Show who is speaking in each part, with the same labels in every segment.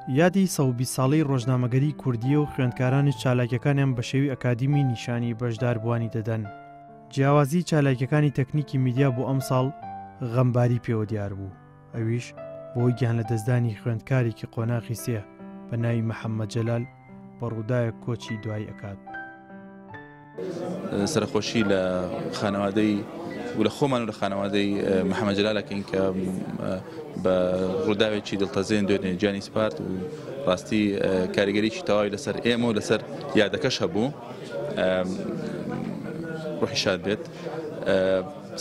Speaker 1: یادی 120 ساڵەی ڕۆژنامەگەری کوردیە و خوێندکارانی چالاکیەکانیان بە شێوی ئەکادیمی نیشانی بەشداربوانی دەدەن. جیاوازی چالاکیەکانی تەکنیکی میدیا بۆ ئەم ساڵ غەمباری پێوە دیار بوو. ئەویش بۆی گیان لە دەستدانی خوێندکارێکی قۆناغی سێ بە ناوی محەممەد جەلال بە ڕووداوە کۆچی دوای ئەکات.
Speaker 2: سەرخۆشی لە خانەوادەی و لە خۆمان و لە خانەوادەی محەممەد جەلالەکەین کە بە ڕووداوێکی دڵتەزێن دوێنێ گیانی سپارت و ڕاستی کاریگەریی تەواوی لەسەر ئێمە و لەسەر یادەکەش هەبوو. ڕۆحی شاد بێت.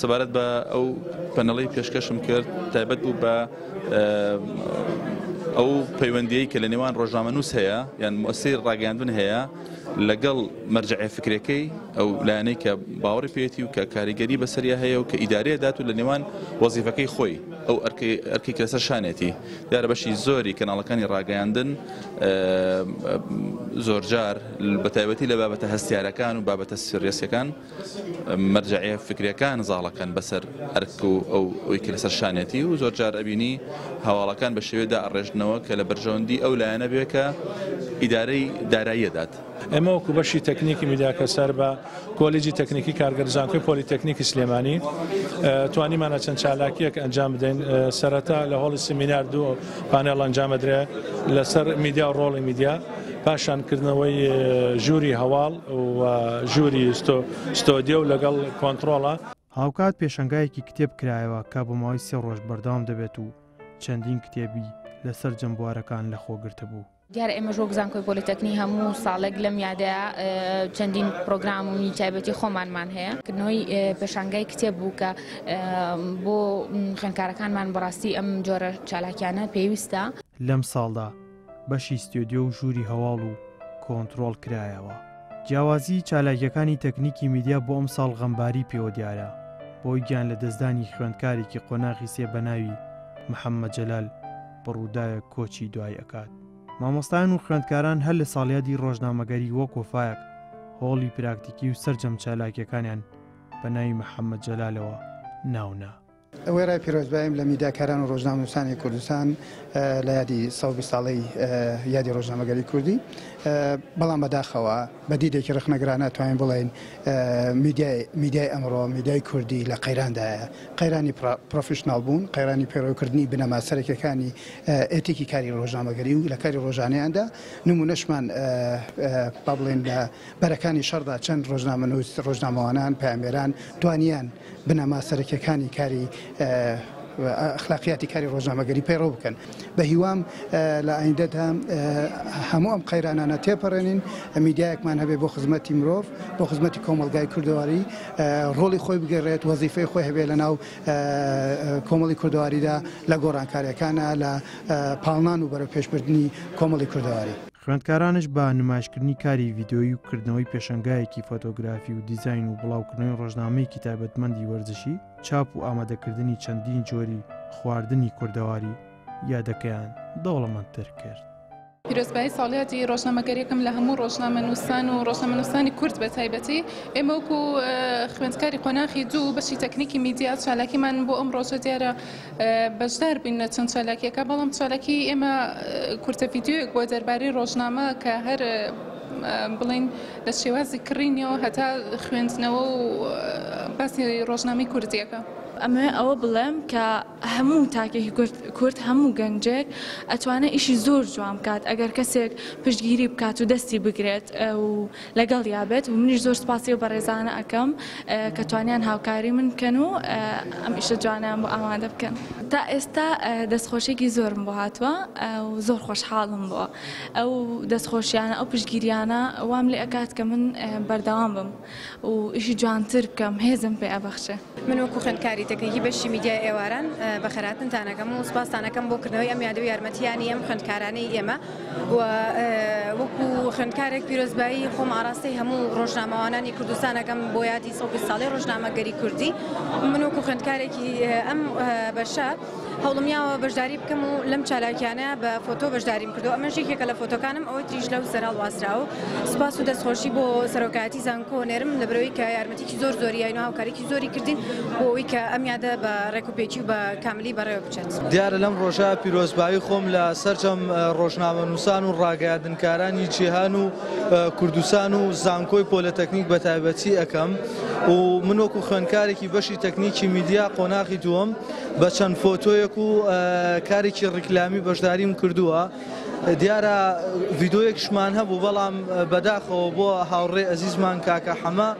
Speaker 2: سەبارەت بە ئەو پەنەڵەی پێشکەشم کرد تایبەت بوو بە ئەو پەیوەندیەی کە لە نێوان ڕۆژنامەنووس هەیە یان مؤسسەی ڕاگەیاندن هەیە لەگەڵ مەرجەعیە فکرەکەی ئەو لایەنەی کە باوەڕی پێێتی و کە کاریگەری بەسەریا هەیە و کە ئیدارەیە دات و لە نێوان وەزیفەکەی خۆی ئەو ئەرکی کە لەسەر شانێتی دیارە بەشی زۆری کەناڵەکانی ڕاگەیاندن زۆرجار بەتایبەتی لە بابەتە هەستیارەکان و بابەتە سریەسیەکان مەرجەعیە فکرەکان زاڵەکان بەسەر ئەرک و ئەوی کە لەسەر شانێتی و زۆرجار ئەبینی هەواڵەکان بە شێوەیەدا ئەڕێژنەوە کە لە بەرژەوەندی ئەو لایەنە بێ کە ئیدارەی داراییە دات.
Speaker 3: ئێمە وەکو بەشی تەکنیکی میدیاکە سەر بە کۆلیجی تەکنیکی کارگەرزانکۆی پۆلیتەکنیکی سلێمانی توانیمانە چەند چالاکیەک ئەنجام بدەین. سەرەتا لە هۆڵی سمینار دوو پانێڵ ئەنجامەدرێ لەسەر میدیا و ڕۆڵی میدیا، پاشانکردنەوەی ژووری هەواڵ و ژووری ستۆدیۆ و لەگەڵ کۆنتترۆڵە.
Speaker 1: هاوکات پێشەنگایەکی کتێب کرایەوە کە بە ماوەی 3 ڕۆژ بەردەوام دەبێت و چەندین کتێبی لەسەر جەمبوارەکان لەخۆگرتە بوو.
Speaker 4: دیارە ئێمە ژۆگزانکۆی پۆلیتەکنی هەموو ساڵێک لەم یادەیە چەندین پرۆگرامی تایبەتی خۆمانمان هەیە. کردنەوەی پێشانگای کتێب بوو کە بۆ خوێندکارەکانمان بەڕاستی ئەم جۆرە چالاکیانە پێویستە.
Speaker 1: لەم ساڵدا بەشی ستۆدیۆ و ژووری هەواڵ و کۆنتترۆڵ کرایەوە. جیاوازی چالاکیەکانی تەکنیکی میدیا بۆ ئەم ساڵ غەمباری پێوە دیارە بۆی گیان لە دەستدانی خوێندکارێکی قۆناغی سێ بە ناوی محەممەد جەلال بە ڕووداوە کۆچی دوای ئەکات. مامۆستایان و خوێندکاران هەر لە ساڵیادی ڕۆژنامەگەری وەک وەفایەک هۆڵی پراکتیکی و سەرجەم چالاکیەکانیان بە ناوی محەممەد جەلالەوە ناونا.
Speaker 5: ئەوەی ڕای پیرۆزبایم لە میدیاکاران و ڕۆژنامەنووسانی کوردستان لە یادی 120 ساڵەی یادی ڕۆژنامەگەری کوردی، بەڵام بەداخەوە بە دیدێکی ڕخنەگرانە توانین بڵێن میدیای ئەمڕۆ میدیای کوردی لە قەیراندایە. قەیرانی پرۆفشناڵ بوون، قەیرانی پەیڕەوکردنی بنەما سەرەکیەکانی ئێتیکی کاری ڕۆژنامەگەری و لە کاری ڕۆژانەیاندا نمونەشمان با بڵێن لە بەرەکانی شەڕدا چەند ڕۆژنامەنووس ڕۆژنامەوانان پامێران توانیان بنەما سەرەکیەکانی کاری ئەخلاقیاتی کاری ڕۆژنامەگەری پەیڕۆ بکەن. بە هیوام لە ئایندەدا هەموو ئەم قەیرانانە تێپەڕێنین، میدیایەکمان هەبێ بۆ خزمەتی مرۆڤ، بۆ خزمەتی کۆمەلگای کوردەواری ڕۆڵی خۆی بگەڕێت، وەزیفەی خۆی هەبێ لە ناو کۆمەڵی کوردەواریدا لە گۆڕانکاریەکانە لە پاڵنان و بەرەو پێشبردننی کۆمەڵی کوردەواری.
Speaker 1: خوێندکارانش بە نمایشکردنی کاری ڤیددیۆیی و کردنەوەی پێشەنگایەکی فۆتۆگرافی و دیزاین و بڵاوکردنەوەی ڕۆژنامەیەکی تایبەتمەندی وەرزشی، چاپ و ئامادەکردنی چەندین جۆری خواردنی کوردەواری یادەکەیان دەوڵەمەندتر کرد.
Speaker 6: پیرۆزبایی ساڵیاتی ڕۆژنامەگەریەکەم لە هەموو ڕۆژنامەنووسان و ڕۆژنامەنووسانی کورد بە تایبەتی ئێمە وەکو خوێندکاری قۆناغی دوو بەشی تەکنیکی میدیا چالاکیمان بۆ ئەم ڕۆژە دیارە بەشدار بین لە چەند چالاکیەکە، بەڵام چالاکی ئێمە کورتە ڤیددیۆیەک بۆ دەربارەی ڕۆژنامە کە هەر بڵین لە شێوازی کڕینەوە هەتا خوێندنەوە و باسی ڕۆژنامەی کوردیەکە.
Speaker 7: ئەمە ئەوە بڵێم کە هەموو تاکێکی کورد هەموو گەنجێک ئەتوانێت ئیشی زۆر جوان بکات ئەگەر کەسێک پشتگیری بکات و دەستی بگرێت و لەگەڵ یابێت و منیش زۆر سپاسی و بەڕێزانە ئەەکەم کە توانیان هاوکاری من بکەن و ئەم ئیشە جوانیان بۆ ئامادە بکەن. تا ئێستا دەستخۆشێکی زۆرم بۆ هاتووە و زۆر خۆشحاڵم بووە. ئەو دەستخۆشیانە ئەو پشتگیریانە وام لێ ئەکات کە من بەردەوام بم و ئیشی جوانتر بکەم، هێزم پێ ئەبەخشێ.
Speaker 8: من وەکو خوێندکاری تەکنیکی بەشی میدیای ئێواران بەخێراتنتانەکەم و سوپاسانەکەم بۆ کردنەوەی ئەم یادە و یارمەتیانی ئەم خوێندکارانەی ئێمە و وەکو خوێندکارێک پیرۆزبایی خۆم ئاڕاستی هەموو ڕۆژنامەوانانی کوردستانەکەم بۆ یادی 120 ساڵەی ڕۆژنامەگەری کوردی. من وەکو خوێندکارێکی ئەم بەشە هەوڵمیاوە بەشداری بکەم و لەم چالاکیانە بە فۆتۆ بەشداریم کردو ئەمە ژێکێکە لە فۆتۆکانم ئەوەی تریش لەو سەرال واسراوە سوپاس و دەستخۆشی بۆ سەرۆکایەتی زانکۆ نێرم لەبەرەوەی کە یارمەتێکی زۆریین و هاوکاریکی زۆری کردین بۆ ئەوەی کە ئەم یادە بە ڕێکوپێکی و بە کاملی بەڕێوە بچێت.
Speaker 9: دیارە لەم ڕۆژە پیرۆزبایی خۆم لە سەرجەم ڕۆژنامەنووسان و ڕاگەیاندنکارانی جیهان و کوردستان و زانکۆی پۆلتەکنیک بە تایبەتی ئەەکەم و من وەکو خوێندکارێکی بەشی تەکنیکی میدیا قۆناغی دووەم بە چەند فۆتۆیەک و کارێکی ڕیکلامی بەشداریم کردووە. دیارە ڤیدۆیەکشمان هەبوو بەڵام بەداخەوە بۆ هاوڕێ ئەزیزمان کاکە حەمە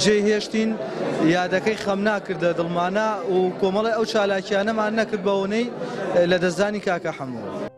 Speaker 9: جێهێشتین یادەکەی خەم ناکردە دڵمانە و کۆمەڵی ئەو چالاکیانەمان نەکرد بەوەنەی لە دەستدانی کاکە حەمەوە.